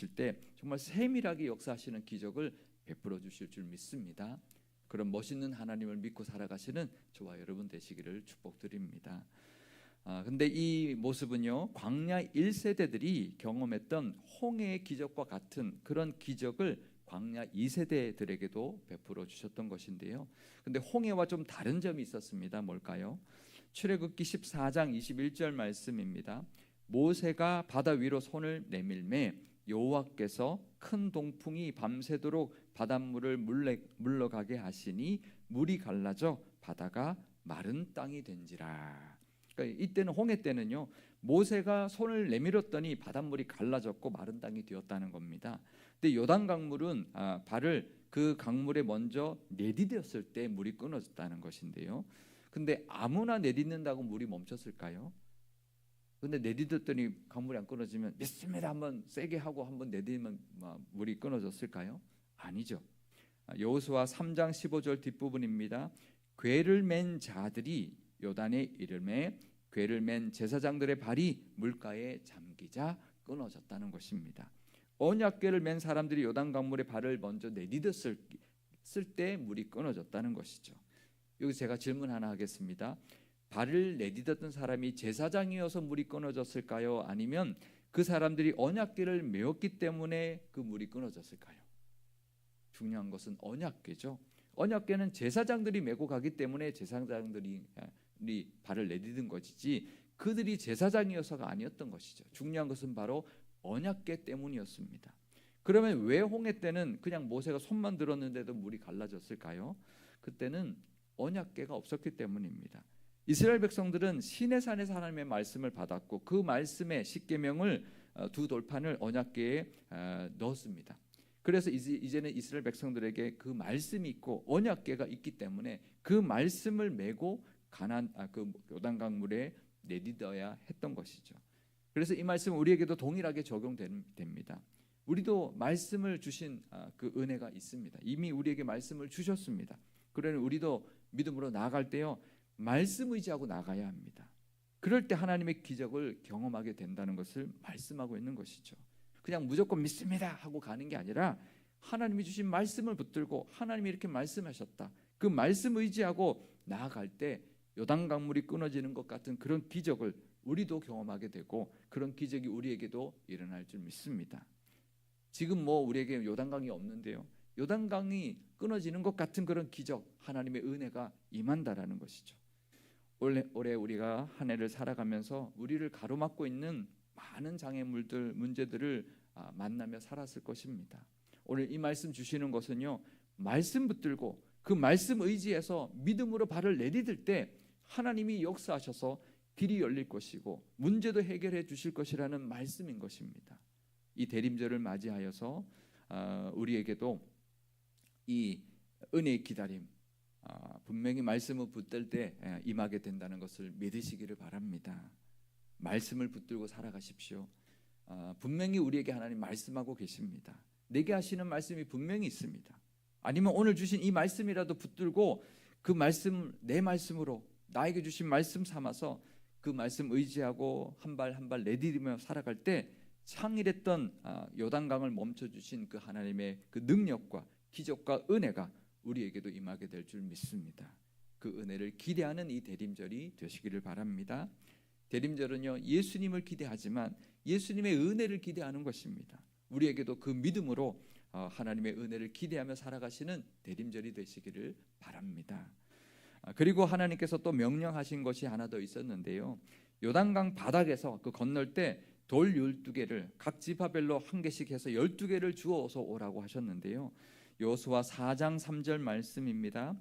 때 정말 세밀하게 역사하시는 기적을 베풀어 주실 줄 믿습니다. 그런 멋있는 하나님을 믿고 살아가시는 저와 여러분 되시기를 축복드립니다. 근데 이 모습은요, 광야 1세대들이 경험했던 홍해의 기적과 같은 그런 기적을 광야 2세대들에게도 베풀어 주셨던 것인데요. 근데 홍해와 좀 다른 점이 있었습니다. 뭘까요? 출애굽기 14장 21절 말씀입니다. 모세가 바다 위로 손을 내밀매 여호와께서 큰 동풍이 밤새도록 바닷물을 물러가게 하시니 물이 갈라져 바다가 마른 땅이 된지라. 그러니까 이때는 홍해 때는요, 모세가 손을 내밀었더니 바닷물이 갈라졌고 마른 땅이 되었다는 겁니다. 근데 요단 강물은 발을 그 강물에 먼저 내디뎠을 때 물이 끊어졌다는 것인데요. 근데 아무나 내딛는다고 물이 멈췄을까요? 근데 내딛었더니 강물이 안 끊어지면 믿습니다 한번 세게 하고 한번 내딛으면 물이 끊어졌을까요? 아니죠. 여호수아 3장 15절 뒷부분입니다. 궤를 맨 자들이 요단에 이르매 궤를 맨 제사장들의 발이 물가에 잠기자 끊어졌다는 것입니다. 언약궤를 맨 사람들이 요단 강물에 발을 먼저 내딛었을 때 물이 끊어졌다는 것이죠. 여기 제가 질문 하나 하겠습니다. 발을 내딛었던 사람이 제사장이어서 물이 끊어졌을까요? 아니면 그 사람들이 언약궤를 메었기 때문에 그 물이 끊어졌을까요? 중요한 것은 언약궤죠. 언약궤는 제사장들이 메고 가기 때문에 제사장들이 발을 내딛은 것이지 그들이 제사장이어서가 아니었던 것이죠. 중요한 것은 바로 언약궤 때문이었습니다. 그러면 왜 홍해 때는 그냥 모세가 손만 들었는데도 물이 갈라졌을까요? 그때는 언약궤가 없었기 때문입니다. 이스라엘 백성들은 시내산에서 하나님의 말씀을 받았고 그 말씀의 십계명을 두 돌판을 언약궤에 넣었습니다. 그래서 이제는 이스라엘 백성들에게 그 말씀이 있고 언약궤가 있기 때문에 그 말씀을 메고 그 요단강물에 내딛어야 했던 것이죠. 그래서 이 말씀은 우리에게도 동일하게 적용됩니다. 우리도 말씀을 주신 그 은혜가 있습니다. 이미 우리에게 말씀을 주셨습니다. 그러니 우리도 믿음으로 나아갈 때요, 말씀 의지하고 나가야 합니다. 그럴 때 하나님의 기적을 경험하게 된다는 것을 말씀하고 있는 것이죠. 그냥 무조건 믿습니다 하고 가는 게 아니라 하나님이 주신 말씀을 붙들고 하나님이 이렇게 말씀하셨다, 그 말씀 의지하고 나아갈 때 요단강물이 끊어지는 것 같은 그런 기적을 우리도 경험하게 되고 그런 기적이 우리에게도 일어날 줄 믿습니다. 지금 우리에게 요단강이 없는데요, 요단강이 끊어지는 것 같은 그런 기적, 하나님의 은혜가 임한다라는 것이죠. 올해 우리가 한 해를 살아가면서 우리를 가로막고 있는 많은 장애물들, 문제들을 만나며 살았을 것입니다. 오늘 이 말씀 주시는 것은요, 말씀 붙들고 그 말씀 의지해서 믿음으로 발을 내디딜 때 하나님이 역사하셔서 길이 열릴 것이고 문제도 해결해 주실 것이라는 말씀인 것입니다. 이 대림절을 맞이하여서 우리에게도 이 은혜의 기다림, 분명히 말씀을 붙들 때 임하게 된다는 것을 믿으시기를 바랍니다. 말씀을 붙들고 살아가십시오. 분명히 우리에게 하나님 말씀하고 계십니다. 내게 하시는 말씀이 분명히 있습니다. 아니면 오늘 주신 이 말씀이라도 붙들고 그 말씀, 내 말씀으로 나에게 주신 말씀 삼아서 그 말씀 의지하고 한 발 한 발 내디디며 살아갈 때 창일했던 요단강을 멈춰주신 그 하나님의 그 능력과 기적과 은혜가 우리에게도 임하게 될 줄 믿습니다. 그 은혜를 기대하는 이 대림절이 되시기를 바랍니다. 대림절은요, 예수님을 기대하지만 예수님의 은혜를 기대하는 것입니다. 우리에게도 그 믿음으로 하나님의 은혜를 기대하며 살아가시는 대림절이 되시기를 바랍니다. 그리고 하나님께서 또 명령하신 것이 하나 더 있었는데요, 요단강 바닥에서 그 건널 때 돌 12개를 각 지파별로 한 개씩 해서 12개를 주워서 오라고 하셨는데요, 여호수아 4장 3절 말씀입니다.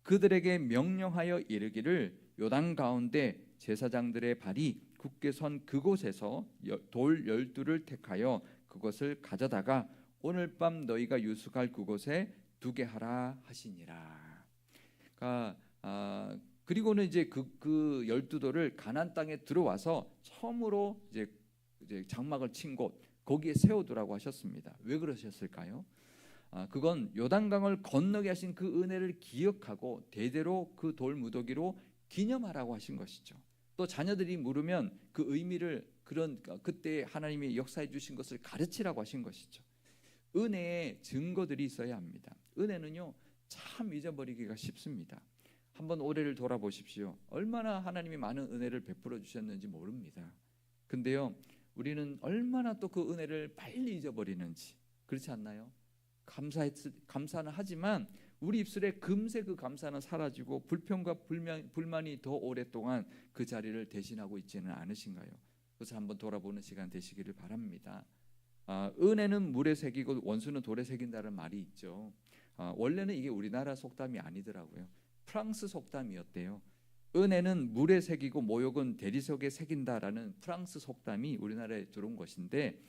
그들에게 명령하여 이르기를 요단 가운데 제사장들의 발이 굳게 선 그곳에서 돌 12를 택하여 그것을 가져다가 오늘 밤 너희가 유숙할 그곳에 두게 하라 하시니라. 그리고는 이제 그 12돌을 가나안 땅에 들어와서 처음으로 이제 장막을 친 곳, 거기에 세워두라고 하셨습니다. 왜 그러셨을까요? 그건 요단강을 건너게 하신 그 은혜를 기억하고 대대로 그 돌 무더기로 기념하라고 하신 것이죠. 또 자녀들이 물으면 그 의미를 그런 그때 하나님이 역사해 주신 것을 가르치라고 하신 것이죠. 은혜의 증거들이 있어야 합니다. 은혜는요 참 잊어버리기가 쉽습니다. 한번 올해를 돌아보십시오. 얼마나 하나님이 많은 은혜를 베풀어 주셨는지 모릅니다. 근데요 우리는 얼마나 또 그 은혜를 빨리 잊어버리는지, 그렇지 않나요? 감사는 하지만 우리 입술에 금세 그 감사는 사라지고 불평과 불만이 더 오랫동안 그 자리를 대신하고 있지는 않으신가요? 그래서 한번 돌아보는 시간 되시기를 바랍니다. 은혜는 물에 새기고 원수는 돌에 새긴다는 말이 있죠. 원래는 이게 우리나라 속담이 아니더라고요. 프랑스 속담이었대요. 은혜는 물에 새기고 모욕은 대리석에 새긴다라는 프랑스 속담이 우리나라에 들어온 것인데,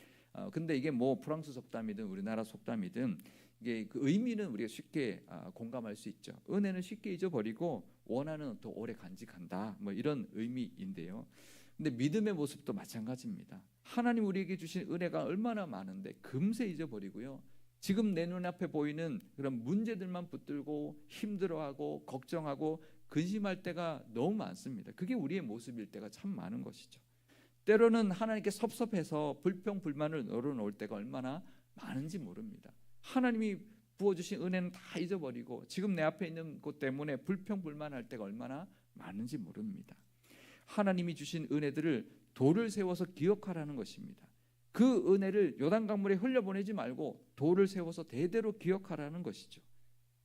근데 이게 뭐 프랑스 속담이든 우리나라 속담이든 이게 그 의미는 우리가 쉽게 공감할 수 있죠. 은혜는 쉽게 잊어버리고 원한은 더 오래 간직한다, 뭐 이런 의미인데요. 근데 믿음의 모습도 마찬가지입니다. 하나님 우리에게 주신 은혜가 얼마나 많은데 금세 잊어버리고요. 지금 내 눈앞에 보이는 그런 문제들만 붙들고 힘들어하고 걱정하고 근심할 때가 너무 많습니다. 그게 우리의 모습일 때가 참 많은 것이죠. 때로는 하나님께 섭섭해서 불평 불만을 널어놓을 때가 얼마나 많은지 모릅니다. 하나님이 부어주신 은혜는 다 잊어버리고 지금 내 앞에 있는 것 때문에 불평 불만할 때가 얼마나 많은지 모릅니다. 하나님이 주신 은혜들을 돌을 세워서 기억하라는 것입니다. 그 은혜를 요단강물에 흘려보내지 말고 돌을 세워서 대대로 기억하라는 것이죠.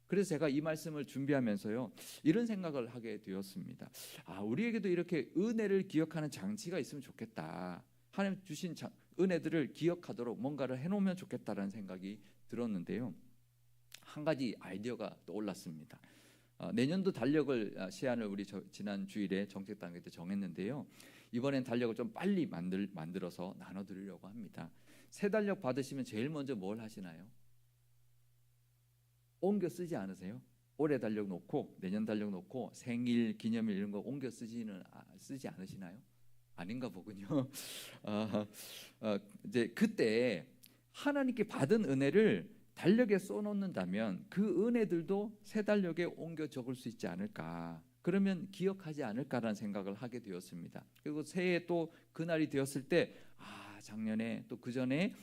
그래서 제가 이 말씀을 준비하면서요 이런 생각을 하게 되었습니다. 우리에게도 이렇게 은혜를 기억하는 장치가 있으면 좋겠다. 하나님 주신 은혜들을 기억하도록 뭔가를 해놓으면 좋겠다라는 생각이 들었는데요. 한 가지 아이디어가 떠올랐습니다. 내년도 달력을 시한을 우리 지난 주일에 정책당회 때 정했는데요. 이번엔 달력을 좀 빨리 만들어서 나눠드리려고 합니다. 새 달력 받으시면 제일 먼저 뭘 하시나요? 옮겨 쓰지 않으세요? 올해 달력 놓고 내년 달력 놓고 생일 기념일 이런 거 옮겨 쓰지 않으시나요? 아닌가 보군요. 이제 그때 하나님께 받은 은혜를 달력에 써놓는다면 그 은혜들도 새 달력에 옮겨 적을 수 있지 않을까, 그러면 기억하지 않을까라는 생각을 하게 되었습니다. 그리고 새해 또 그날이 되었을 때 작년에 또 그전에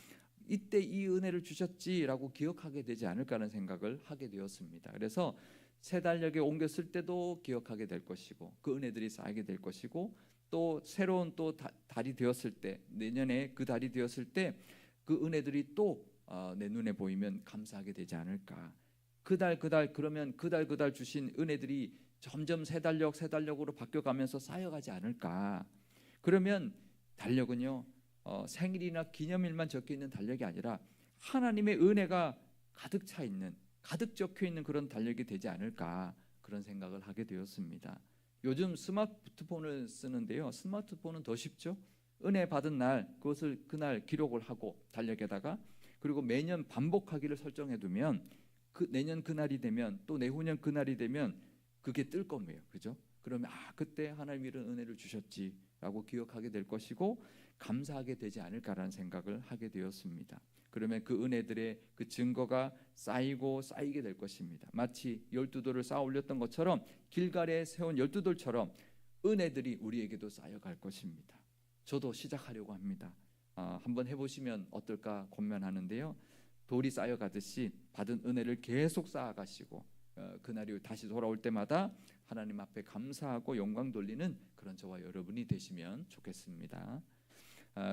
이때 이 은혜를 주셨지라고 기억하게 되지 않을까라는 생각을 하게 되었습니다. 그래서 새 달력에 옮겨 쓸 때도 기억하게 될 것이고 그 은혜들이 쌓이게 될 것이고 또 새로운 또 달이 되었을 때, 내년에 그 달이 되었을 때 그 은혜들이 또 내 눈에 보이면 감사하게 되지 않을까. 그달 그러면 그달 주신 은혜들이 점점 새 달력으로 바뀌어가면서 쌓여가지 않을까. 그러면 달력은요 생일이나 기념일만 적혀 있는 달력이 아니라 하나님의 은혜가 가득 차 있는, 가득 적혀 있는 그런 달력이 되지 않을까, 그런 생각을 하게 되었습니다. 요즘 스마트폰을 쓰는데요, 스마트폰은 더 쉽죠. 은혜 받은 날 그것을 그날 기록을 하고 달력에다가, 그리고 매년 반복하기를 설정해 두면 그 내년 그날이 되면 또 내후년 그날이 되면 그게 뜰 겁니다. 그죠? 그러면 그때 하나님이 이런 은혜를 주셨지라고 기억하게 될 것이고 감사하게 되지 않을까라는 생각을 하게 되었습니다. 그러면 그 은혜들의 그 증거가 쌓이게 될 것입니다. 마치 12돌을 쌓아 올렸던 것처럼 길갈에 세운 12돌처럼 은혜들이 우리에게도 쌓여갈 것입니다. 저도 시작하려고 합니다. 한번 해보시면 어떨까 고민하는데요. 돌이 쌓여가듯이 받은 은혜를 계속 쌓아가시고 그날이 다시 돌아올 때마다 하나님 앞에 감사하고 영광 돌리는 그런 저와 여러분이 되시면 좋겠습니다.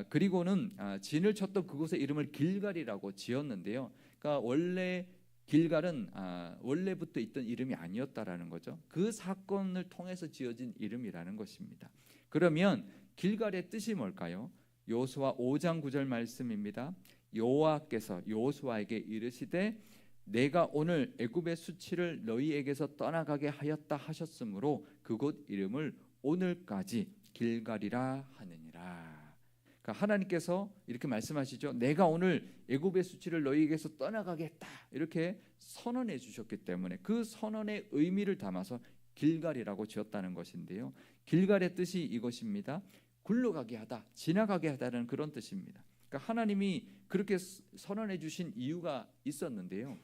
그리고는 진을 쳤던 그곳의 이름을 길갈이라고 지었는데요. 그러니까 원래 길갈은 원래부터 있던 이름이 아니었다라는 거죠. 그 사건을 통해서 지어진 이름이라는 것입니다. 그러면 길갈의 뜻이 뭘까요? 여호수아 5장 9절 말씀입니다. 여호와께서 여호수아에게 이르시되 내가 오늘 애굽의 수치를 너희에게서 떠나가게 하였다 하셨으므로 그곳 이름을 오늘까지 길갈이라 하느니라. 그러니까 하나님께서 이렇게 말씀하시죠. 내가 오늘 애굽의 수치를 너희에게서 떠나가게 했다, 이렇게 선언해 주셨기 때문에 그 선언의 의미를 담아서 길갈이라고 지었다는 것인데요. 길갈의 뜻이 이것입니다. 굴러가게 하다, 지나가게 하다는 그런 뜻입니다. 그러니까 하나님이 그렇게 선언해 주신 이유가 있었는데요.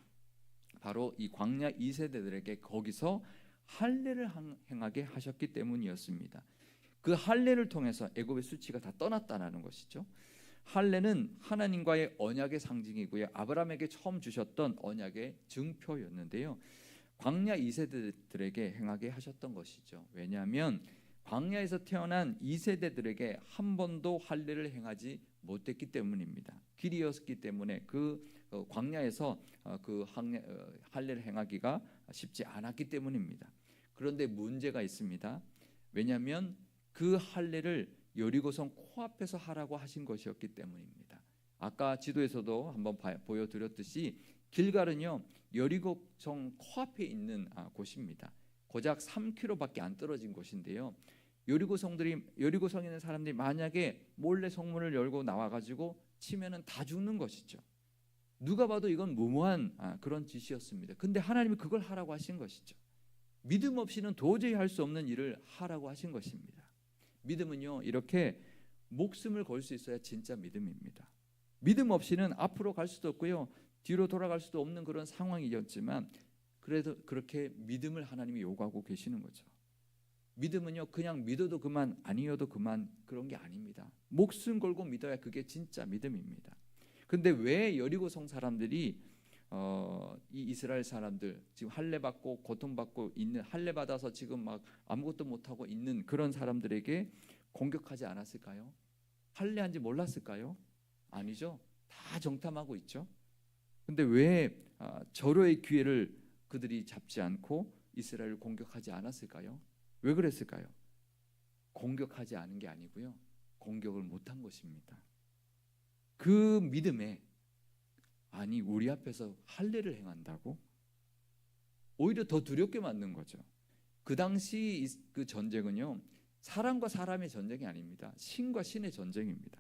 바로 이 광야 2세대들에게 거기서 할례를 행하게 하셨기 때문이었습니다. 그 할례를 통해서 애굽의 수치가 다 떠났다는 것이죠. 할례는 하나님과의 언약의 상징이고요, 아브라함에게 처음 주셨던 언약의 증표였는데요, 광야 2세대들에게 행하게 하셨던 것이죠. 왜냐하면 광야에서 태어난 2세대들에게 한 번도 할례를 행하지 못했기 때문입니다. 길이었기 때문에 그 광야에서 그 할례를 행하기가 쉽지 않았기 때문입니다. 그런데 문제가 있습니다. 왜냐하면 그 할례를 여리고성 코앞에서 하라고 하신 것이었기 때문입니다. 아까 지도에서도 한번 보여드렸듯이 길갈은요, 여리고성 코앞에 있는 곳입니다. 고작 3km밖에 안 떨어진 곳인데요, 여리고성에 있는 사람들이 만약에 몰래 성문을 열고 나와가지고 치면은 다 죽는 것이죠. 누가 봐도 이건 무모한 그런 짓이었습니다. 근데 하나님이 그걸 하라고 하신 것이죠. 믿음 없이는 도저히 할 수 없는 일을 하라고 하신 것입니다. 믿음은요, 이렇게 목숨을 걸 수 있어야 진짜 믿음입니다. 믿음 없이는 앞으로 갈 수도 없고요, 뒤로 돌아갈 수도 없는 그런 상황이었지만 그래도 그렇게 믿음을 하나님이 요구하고 계시는 거죠. 믿음은요, 그냥 믿어도 그만 아니어도 그만 그런 게 아닙니다. 목숨 걸고 믿어야 그게 진짜 믿음입니다. 근데 왜 여리고성 사람들이 이 이스라엘 사람들 지금 할례 받고 고통받고 있는, 할례 받아서 지금 막 아무것도 못하고 있는 그런 사람들에게 공격하지 않았을까요? 할례한지 몰랐을까요? 아니죠. 다 정탐하고 있죠. 근데 왜 절호의 기회를 그들이 잡지 않고 이스라엘을 공격하지 않았을까요? 왜 그랬을까요? 공격하지 않은 게 아니고요, 공격을 못한 것입니다. 그 믿음에, 아니 우리 앞에서 할례를 행한다고? 오히려 더 두렵게 만든 거죠. 그 당시 그 전쟁은요, 사람과 사람의 전쟁이 아닙니다. 신과 신의 전쟁입니다.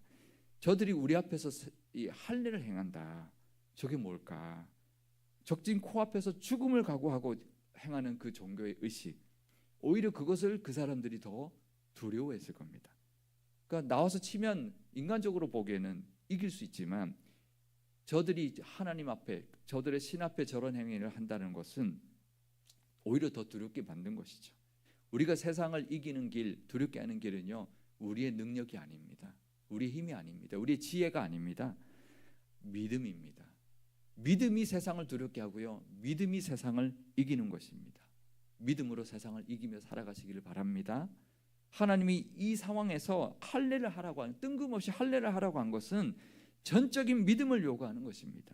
저들이 우리 앞에서 이 할례를 행한다, 저게 뭘까? 적진 코앞에서 죽음을 각오하고 행하는 그 종교의 의식, 오히려 그것을 그 사람들이 더 두려워했을 겁니다. 그러니까 나와서 치면 인간적으로 보기에는 이길 수 있지만 저들이 하나님 앞에, 저들의 신 앞에 저런 행위를 한다는 것은 오히려 더 두렵게 만든 것이죠. 우리가 세상을 이기는 길, 두렵게 하는 길은요, 우리의 능력이 아닙니다. 우리의 힘이 아닙니다. 우리의 지혜가 아닙니다. 믿음입니다. 믿음이 세상을 두렵게 하고요, 믿음이 세상을 이기는 것입니다. 믿음으로 세상을 이기며 살아가시기를 바랍니다. 하나님이 이 상황에서 할례를 하라고 한, 뜬금없이 할례를 하라고 한 것은 전적인 믿음을 요구하는 것입니다.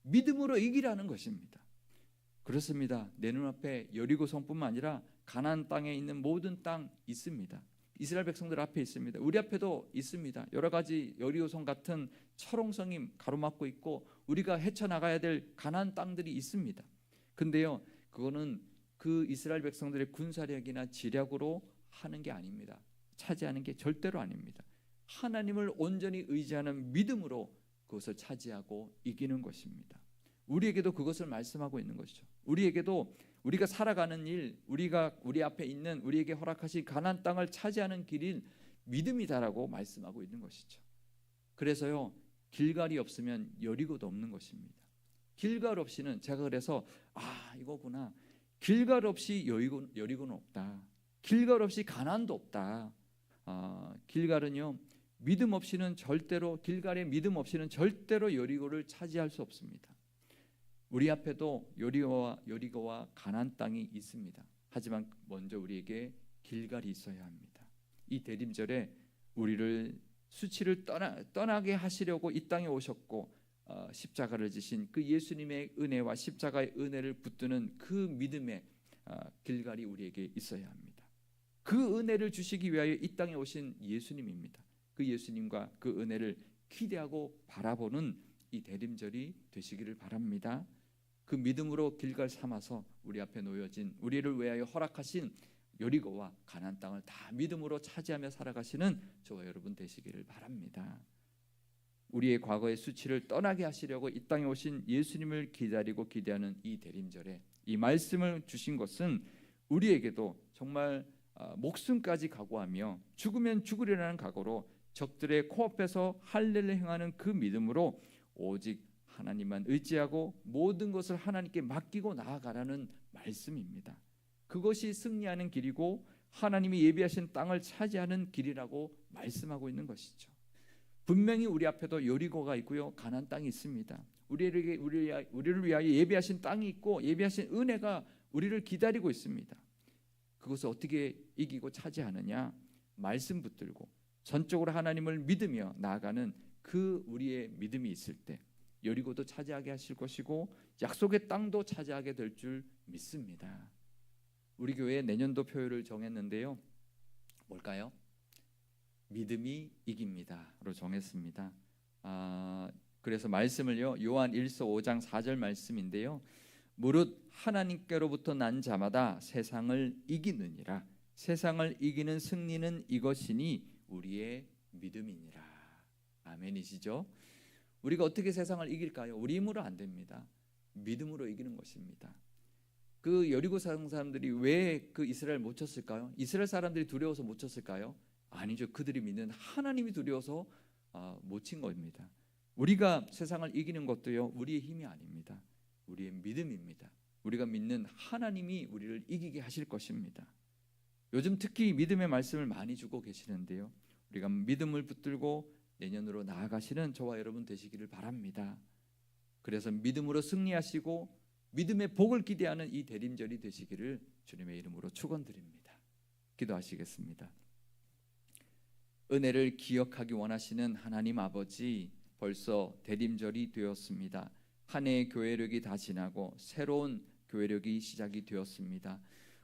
믿음으로 이기라는 것입니다. 그렇습니다. 내 눈앞에 여리고성뿐만 아니라 가나안 땅에 있는 모든 땅 있습니다. 이스라엘 백성들 앞에 있습니다. 우리 앞에도 있습니다. 여러 가지 여리고성 같은 철옹성이 가로막고 있고 우리가 헤쳐나가야 될 가나안 땅들이 있습니다. 근데요, 그거는 그 이스라엘 백성들의 군사력이나 지략으로 하는 게 아닙니다. 차지하는 게 절대로 아닙니다. 하나님을 온전히 의지하는 믿음으로 그것을 차지하고 이기는 것입니다. 우리에게도 그것을 말씀하고 있는 것이죠. 우리에게도 우리가 살아가는 일, 우리가 우리 앞에 있는 우리에게 허락하신 가나안 땅을 차지하는 길이 믿음이다라고 말씀하고 있는 것이죠. 그래서요, 길갈이 없으면 여리고도 없는 것입니다. 길갈 없이는, 제가 그래서 이거구나, 길갈 없이 여리고는 없다, 길갈 없이 가나안도 없다. 길갈은요, 믿음 없이는 절대로, 길갈의 믿음 없이는 절대로 여리고를 차지할 수 없습니다. 우리 앞에도 여리고와 가나안 땅이 있습니다. 하지만 먼저 우리에게 길갈이 있어야 합니다. 이 대림절에 우리를 수치를 떠나게 하시려고 이 땅에 오셨고 십자가를 지신 그 예수님의 은혜와 십자가의 은혜를 붙드는 그 믿음의 길갈이 우리에게 있어야 합니다. 그 은혜를 주시기 위하여 이 땅에 오신 예수님입니다. 그 예수님과 그 은혜를 기대하고 바라보는 이 대림절이 되시기를 바랍니다. 그 믿음으로 길갈 삼아서 우리 앞에 놓여진, 우리를 위하여 허락하신 여리고와 가나안 땅을 다 믿음으로 차지하며 살아가시는 저와 여러분 되시기를 바랍니다. 우리의 과거의 수치를 떠나게 하시려고 이 땅에 오신 예수님을 기다리고 기대하는 이 대림절에 이 말씀을 주신 것은 우리에게도 정말 목숨까지 각오하며 죽으면 죽으리라는 각오로 적들의 코앞에서 할례를 행하는 그 믿음으로 오직 하나님만 의지하고 모든 것을 하나님께 맡기고 나아가라는 말씀입니다. 그것이 승리하는 길이고 하나님이 예비하신 땅을 차지하는 길이라고 말씀하고 있는 것이죠. 분명히 우리 앞에도 여리고가 있고요, 가나안 땅이 있습니다. 우리를 위하여 예비하신 땅이 있고 예비하신 은혜가 우리를 기다리고 있습니다. 그것을 어떻게 이기고 차지하느냐? 말씀 붙들고 전적으로 하나님을 믿으며 나아가는 그 우리의 믿음이 있을 때 여리고도 차지하게 하실 것이고 약속의 땅도 차지하게 될 줄 믿습니다. 우리 교회 내년도 표를 정했는데요, 뭘까요? 믿음이 이깁니다로 정했습니다. 그래서 말씀을요, 요한 1서 5장 4절 말씀인데요, 무릇 하나님께로부터 난 자마다 세상을 이기느니라. 세상을 이기는 승리는 이것이니 우리의 믿음이니라. 아멘이시죠? 우리가 어떻게 세상을 이길까요? 우리 힘으로 안 됩니다. 믿음으로 이기는 것입니다. 그 여리고 사람들이 왜 그 이스라엘 못 쳤을까요? 이스라엘 사람들이 두려워서 못 쳤을까요? 아니죠. 그들이 믿는 하나님이 두려워서 못 친 겁니다. 우리가 세상을 이기는 것도요, 우리의 힘이 아닙니다. 우리의 믿음입니다. 우리가 믿는 하나님이 우리를 이기게 하실 것입니다. 요즘 특히 믿음의 말씀을 많이 주고 계시는데요, 우리가 믿음을 붙들고 내년으로 나아가시는 저와 여러분 되시기를 바랍니다. 그래서 믿음으로 승리하시고 믿음의 복을 기대하는 이 대림절이 되시기를 주님의 이름으로 축원드립니다. 기도하시겠습니다. 은혜를 기억하기 원하시는 하나님 아버지, 벌써 대림절이 되었습니다. 한 해의 교회력이 다 지나고 새로운 교회력이 시작이 되었습니다.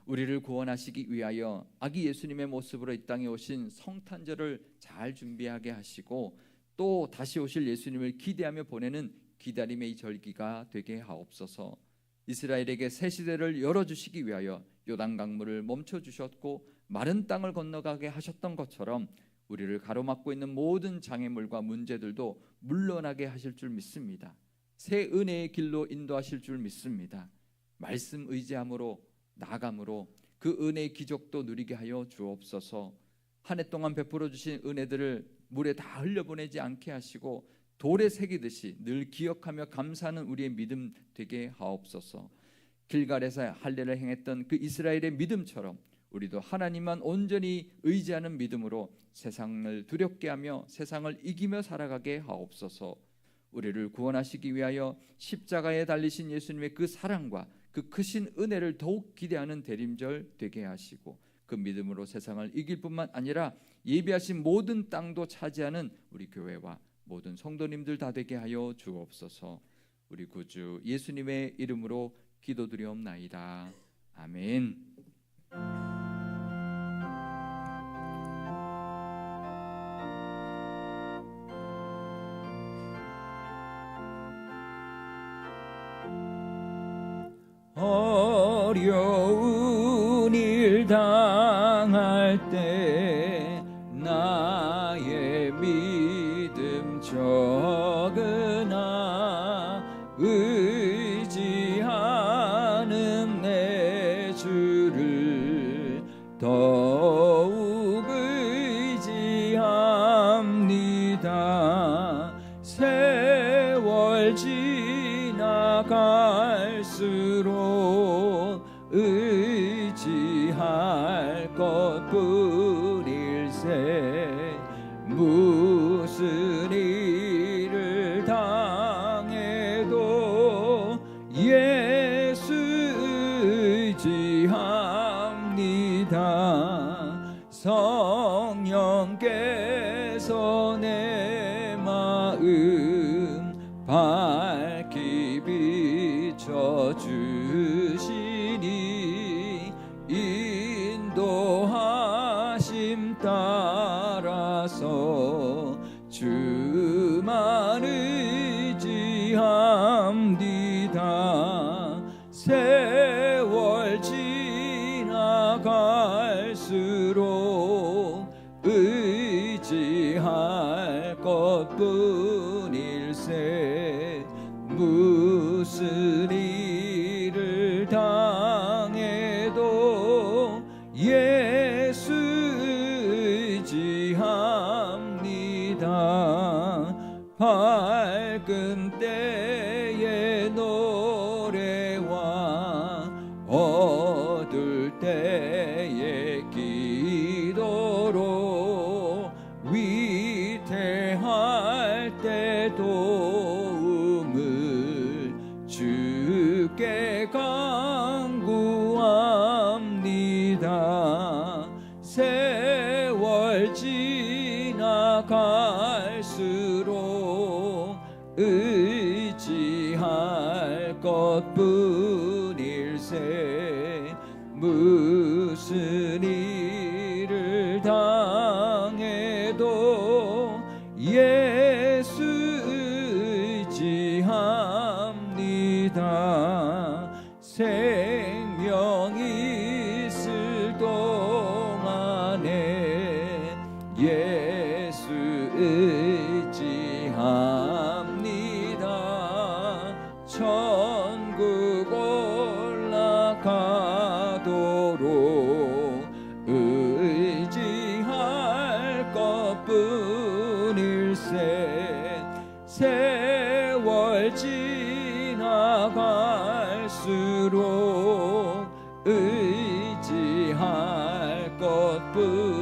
우리를 구원하시기 위하여 아기 예수님의 모습으로 이 땅에 오신 성탄절을 잘 준비하게 하시고 또 다시 오실 예수님을 기대하며 보내는 기다림의 이 절기가 되게 하옵소서. 이스라엘에게 새 시대를 열어주시기 위하여 요단 강물을 멈춰주셨고 마른 땅을 건너가게 하셨던 것처럼 우리를 가로막고 있는 모든 장애물과 문제들도 물러나게 하실 줄 믿습니다. 새 은혜의 길로 인도하실 줄 믿습니다. 말씀 의지함으로 나아감으로 그 은혜의 기적도 누리게 하여 주옵소서. 한 해 동안 베풀어 주신 은혜들을 물에 다 흘려보내지 않게 하시고 돌에 새기듯이 늘 기억하며 감사하는 우리의 믿음 되게 하옵소서. 길갈에서 할례를 행했던 그 이스라엘의 믿음처럼 우리도 하나님만 온전히 의지하는 믿음으로 세상을 두렵게 하며 세상을 이기며 살아가게 하옵소서. 우리를 구원하시기 위하여 십자가에 달리신 예수님의 그 사랑과 그 크신 은혜를 더욱 기대하는 대림절 되게 하시고 그 믿음으로 세상을 이길 뿐만 아니라 예비하신 모든 땅도 차지하는 우리 교회와 모든 성도님들 다 되게 하여 주옵소서. 우리 구주 예수님의 이름으로 기도드리옵나이다. 아멘. 어려운 일 당할 때 나의 믿음 적으나 의지하는 내 주를 더욱 의지합니다. 세월 지나갈수록 의지할 것뿐일세. 무슨 일을 당해도 예수 의지합니다. 성령께서 내 마음 밝히 비춰주시니 인도하심 따라서 주만 의지합니다. 세월 지나갈수록 의지할 것뿐일세. 무슨 일을 당해도 예수 의지합니다. 밝은 때의 노래와 간구합니다. 세월 지나갈수록 의지할 것뿐일세. 무슨 일을 당해도 예수 의지합니다. 생명 있을 동안에 예수 의지합니다. 천국 올라가도록 의지할 것뿐일세. 세월 지나갈수록 의지할 것뿐일세.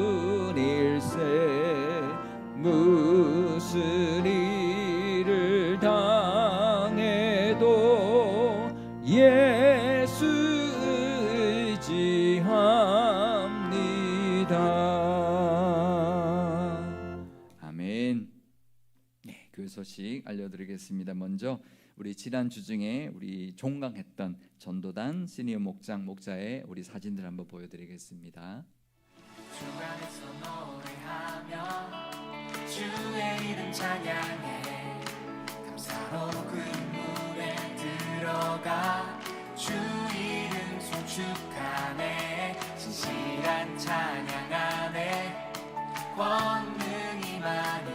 무슨 일을 당해도 예수 의지합니다. 아멘. 네, 교회 소식 알려드리겠습니다. 먼저 우리 지난 주 중에 우리 종강했던 전도단 시니어 목자의 우리 사진들 한번 보여드리겠습니다. 주 안에서 노래하며 주의 이름 찬양해. 감사로 그물에 들어가 주 이름 송축하네. 진실한 찬양 안에 권능이 많이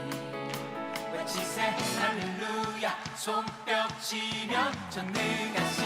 외치세 할렐루야. 손뼉 치며 전능하신